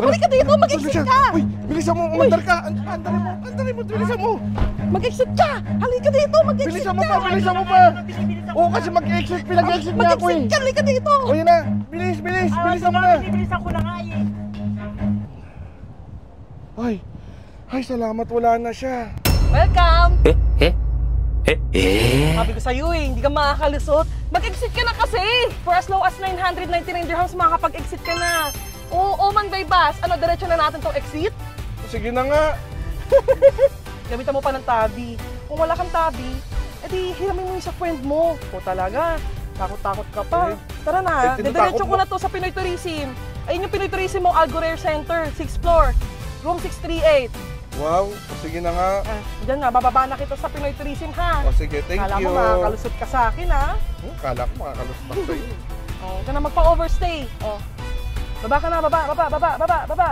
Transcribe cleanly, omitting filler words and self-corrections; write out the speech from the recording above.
Halika dito, mag-exit ka! Uy, bilisan mo, umandar ka! Andarin mo, bilisan mo! Mag-exit ka! Halika dito, mag-exit Bilisan ka! mo pa! Oo, kasi mag-exit, pinag-exit niya ako eh! Mag-exit ka, halika dito! O yun na, bilis, bilisan mo na! Bilisan ko na nga eh. Ay, salamat, wala na siya. Welcome! Sabi ko sa'yo eh, hindi ka makakalusot. Mag-exit ka na kasi! For as low as 999 dirhams, makakapag-exit ka na. Oo, man by bus. Ano, diretso na natin tong exit? Sige na nga. Gamitan mo pa ng tabi. Kung wala kang tabi, edi hiramin mo yung sa friend mo. O talaga, takot-takot ka pa. Tara na, diretso ko na to sa Pinoy Tourism. Ayun yung Pinoy Tourism mo, Algo Rare Center, 6th floor, room 638. Wow, sige na nga. Diyan na, bababa na kita sa Pinoy Tourism ha. O sige, thank you. Kala mo makakalusot ka sa akin ha. Kala ko makakalusot ako sa'yo. Huwag ka na magpa-overstay. Baba ka na, baba.